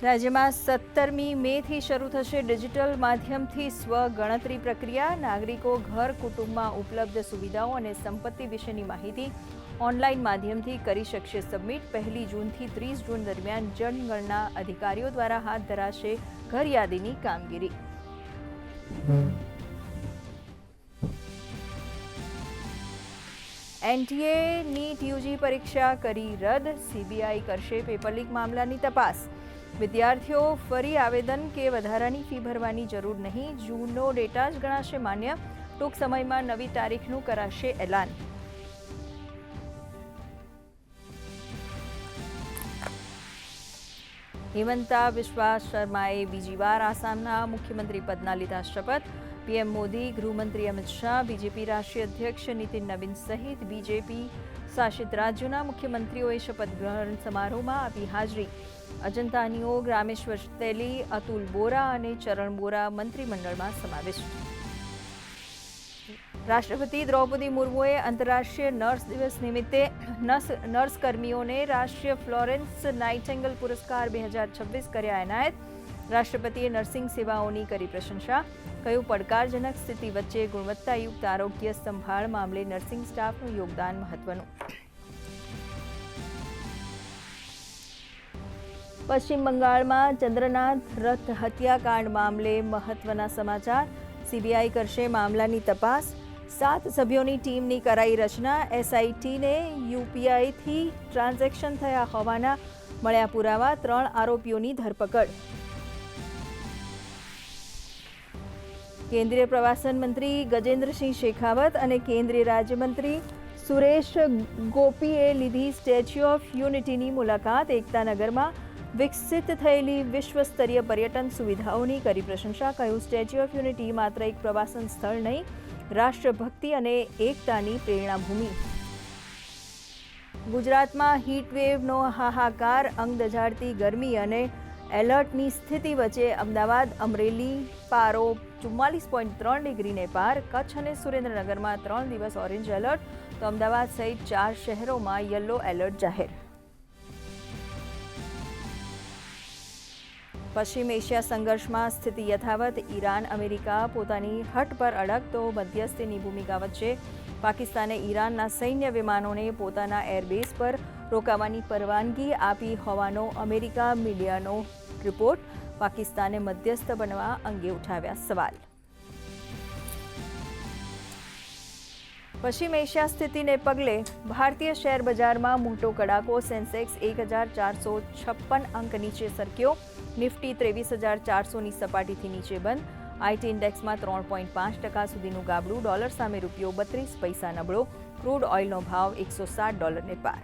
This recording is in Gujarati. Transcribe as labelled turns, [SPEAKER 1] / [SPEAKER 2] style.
[SPEAKER 1] રાજ્યમાં 17મી મેથી શરૂ થશે ડિજિટલ માધ્યમથી સ્વગણતરી પ્રક્રિયા। નાગરિકો ઘર કુટુંબમાં ઉપલબ્ધ સુવિધાઓ અને સંપત્તિ વિશેની માહિતી ઓનલાઈન માધ્યમથી કરી શકશે સબમિટ। 1 જૂનથી 30 જૂન દરમિયાન જનગણના અધિકારીઓ દ્વારા હાથ ધરાશે ઘર યાદીની કામગીરી। NTA નીટ યુજી પરીક્ષા કરી રદ, CBI કરશે પેપર લીક મામલાની તપાસ। વિદ્યાર્થીઓ ફરી આવેદન કે વધારાની ફી ભરવાની જરૂર નહીં, જૂનનો ડેટા જ ગણાશે માન્ય। ટૂંક સમયમાં નવી તારીખનું કરાશે એલાન। હિમંતા બિસ્વા શર્માએ બીજી વાર આસામના મુખ્યમંત્રી પદના લીધા શપથ। PM મોદી, ગૃહમંત્રી અમિત શાહ, BJP રાષ્ટ્રીય અધ્યક્ષ નીતિન નવીન સહિત BJP શાસિત રાજ્યોના મુખ્યમંત્રીઓએ શપથ ગ્રહણ સમારોહમાં આપી હાજરી। અજંતાનીઓ, રામેશ્વર તેલી, અતુલ બોરા અને ચરણ બોરા મંત્રીમંડળમાં સમાવેશ। રાષ્ટ્રપતિ દ્રૌપદી મુર્મુએ આંતરરાષ્ટ્રીય નર્સ દિવસ નિમિત્તે નર્સ કર્મીઓને રાષ્ટ્રીય ફ્લોરેન્સ નાઇટિંગેલ પુરસ્કાર 2026 કર્યા એનાયત। રાષ્ટ્રપતિએ નર્સિંગ સેવાઓની કરી પ્રશંસા, કહ્યું પડકારજનક સ્થિતિ વચ્ચે ગુણવત્તાયુક્ત આરોગ્ય સંભાળ મામલે નર્સિંગ સ્ટાફનું યોગદાન મહત્વનું। પશ્ચિમ બંગાળમાં ચંદ્રનાથ રથ હત્યાકાંડ મામલે મહત્વના સમાચાર। CBI કરશે મામલાની તપાસ। 7 સભ્યોની ટીમની કરાઈ રચના। SITને UPIથી ટ્રાન્ઝેક્શન થયા હોવાના મળ્યા પુરાવા। 3 આરોપીઓની ધરપકડ। કેન્દ્રીય પ્રવાસન મંત્રી ગજેન્દ્રસિંહ શેખાવત અને કેન્દ્રીય રાજ્યમંત્રી સુરેશ ગોપીએ લીધી સ્ટેચ્યુ ઓફ યુનિટીની મુલાકાત। એકતાનગરમાં વિકસિત થયેલી વિશ્વસ્તરીય પર્યટન સુવિધાઓની કરી પ્રશંસા, કહ્યું સ્ટેચ્યુ ઓફ યુનિટી માત્ર એક પ્રવાસન સ્થળ નહીં, રાષ્ટ્રભક્તિ અને એકતાની પ્રેરણાભૂમિ। ગુજરાતમાં હીટવેવનો હાહાકાર, અંગ દઝાડતી ગરમી અને એલર્ટની સ્થિતિ વચ્ચે અમદાવાદ, અમરેલી પારો 44.3 ડિગ્રીને પાર। કચ્છ અને સુરેન્દ્રનગરમાં 3 દિવસ ઓરેન્જ એલર્ટ, તો અમદાવાદ સહિત 4 શહેરોમાં યલો એલર્ટ જાહેર। પશ્ચિમ એશિયા સંઘર્ષમાં સ્થિતિ યથાવત, ઈરાન અમેરિકા પોતાની હટ પર અડગ, તો મધ્યસ્થીની ભૂમિકા વચ્ચે પાકિસ્તાને ઈરાનના સૈન્ય વિમાનોને પોતાના એરબેઝ પર રોકાવાની પરવાનગી આપી હોવાનો અમેરિકા મીડિયાનો રિપોર્ટ। પાકિસ્તાને મધ્યસ્થ બનવા અંગે ઉઠાવ્યા સવાલ। પશ્ચિમ એશિયા સ્થિતિને પગલે ભારતીય શેર બજારમાં મોટો કડાકો। સેન્સેક્સ 1456 અંક નીચે સરક્યો। નિફ્ટી 23,400ની સપાટીથી નીચે બંધ। IT ઇન્ડેક્સમાં 3.5% સુધીનું ગાબડું। ડોલર સામે રૂપિયો 32 પૈસા નબળો। ક્રૂડ ઓઇલનો ભાવ $160 પાર।